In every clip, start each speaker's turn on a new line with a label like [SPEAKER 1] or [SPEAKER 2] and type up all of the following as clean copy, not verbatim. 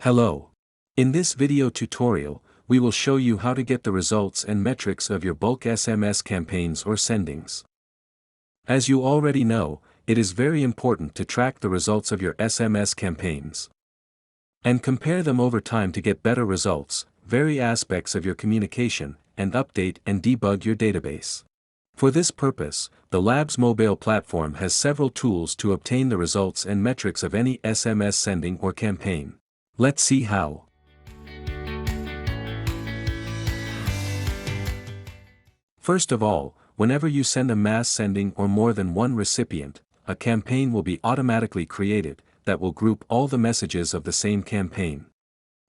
[SPEAKER 1] Hello. In this video tutorial, we will show you how to get the results and metrics of your bulk SMS campaigns or sendings. As you already know, it is very important to track the results of your SMS campaigns and compare them over time to get better results, vary aspects of your communication, and update and debug your database. For this purpose, the LabsMobile platform has several tools to obtain the results and metrics of any SMS sending or campaign. Let's see how. First of all, whenever you send a mass sending or more than one recipient, a campaign will be automatically created that will group all the messages of the same campaign.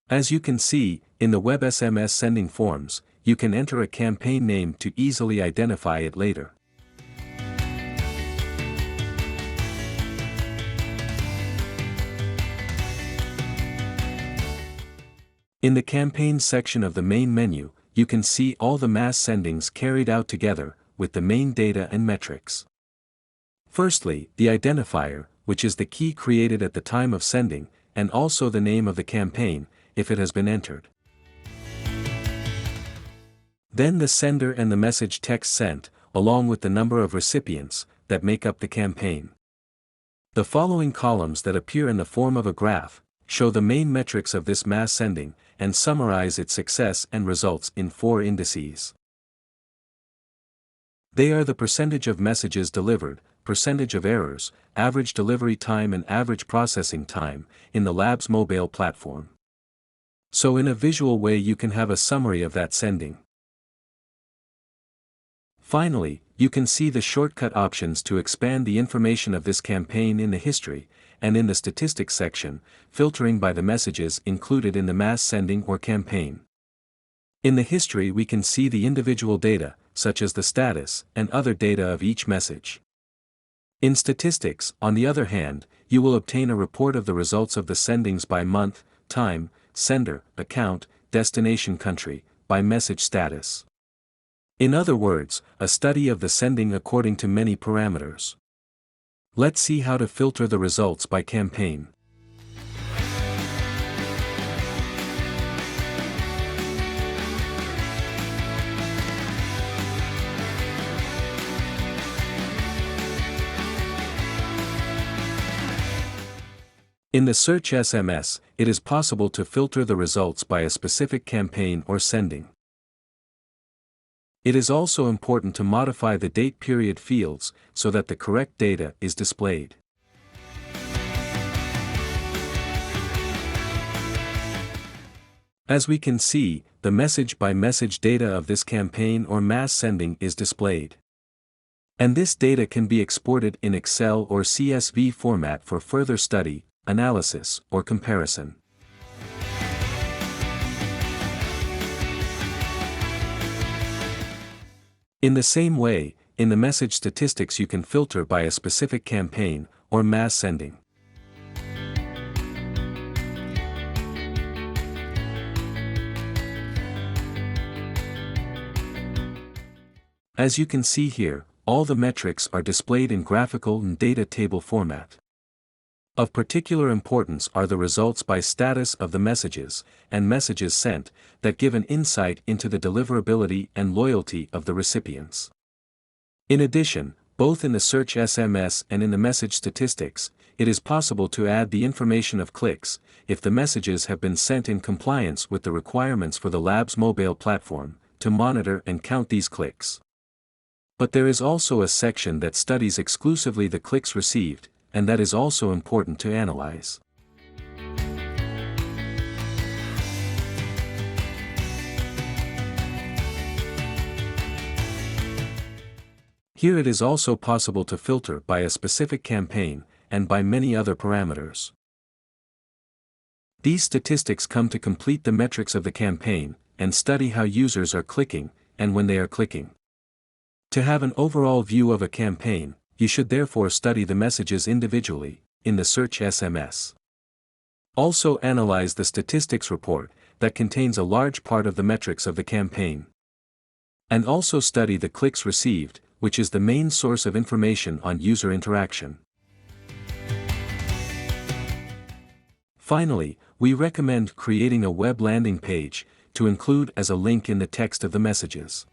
[SPEAKER 1] As you can see, in the web SMS sending forms, you can enter a campaign name to easily identify it later. In the campaign section of the main menu, you can see all the mass sendings carried out together, with the main data and metrics. Firstly, the identifier, which is the key created at the time of sending, and also the name of the campaign, if it has been entered. Then the sender and the message text sent, along with the number of recipients, that make up the campaign. The following columns that appear in the form of a graph, show the main metrics of this mass sending, and summarize its success and results in 4 indices. They are the percentage of messages delivered, percentage of errors, average delivery time and average processing time, in the LabsMobile platform. So in a visual way you can have a summary of that sending. Finally, you can see the shortcut options to expand the information of this campaign in the history, and in the statistics section, filtering by the messages included in the mass sending or campaign. In the history we can see the individual data, such as the status and other data of each message. In statistics, on the other hand, you will obtain a report of the results of the sendings by month, time, sender, account, destination country, by message status. In other words, a study of the sending according to many parameters. Let's see how to filter the results by campaign. In the search SMS, it is possible to filter the results by a specific campaign or sending. It is also important to modify the date period fields so that the correct data is displayed. As we can see, the message-by-message data of this campaign or mass sending is displayed. And this data can be exported in Excel or CSV format for further study, analysis, or comparison. In the same way, in the message statistics you can filter by a specific campaign or mass sending. As you can see here, all the metrics are displayed in graphical and data table format. Of particular importance are the results by status of the messages, and messages sent, that give an insight into the deliverability and loyalty of the recipients. In addition, both in the search SMS and in the message statistics, it is possible to add the information of clicks, if the messages have been sent in compliance with the requirements for the LabsMobile platform, to monitor and count these clicks. But there is also a section that studies exclusively the clicks received, and that is also important to analyze. Here it is also possible to filter by a specific campaign, and by many other parameters. These statistics come to complete the metrics of the campaign, and study how users are clicking, and when they are clicking. To have an overall view of a campaign, you should therefore study the messages individually, in the search SMS. Also analyze the statistics report, that contains a large part of the metrics of the campaign. And also study the clicks received, which is the main source of information on user interaction. Finally, We recommend creating a web landing page to include as a link in the text of the messages.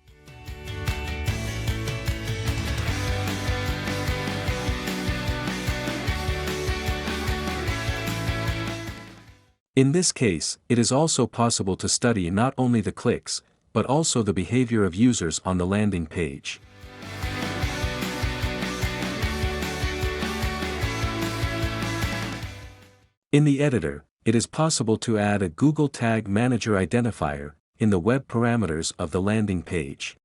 [SPEAKER 1] In this case, it is also possible to study not only the clicks, but also the behavior of users on the landing page. In the editor, it is possible to add a Google Tag Manager identifier in the web parameters of the landing page.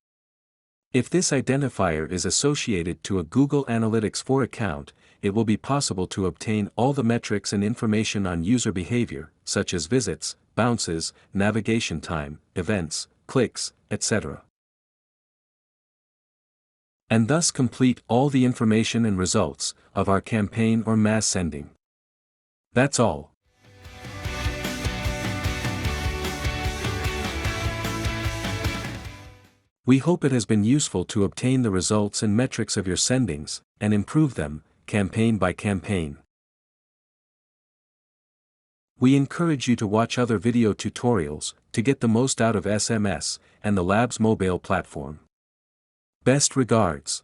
[SPEAKER 1] If this identifier is associated to a Google Analytics 4 account, it will be possible to obtain all the metrics and information on user behavior, such as visits, bounces, navigation time, events, clicks, etc. And thus complete all the information and results of our campaign or mass sending. That's all. We hope it has been useful to obtain the results and metrics of your sendings, and improve them, campaign by campaign. We encourage you to watch other video tutorials to get the most out of SMS and the LabsMobile platform. Best regards.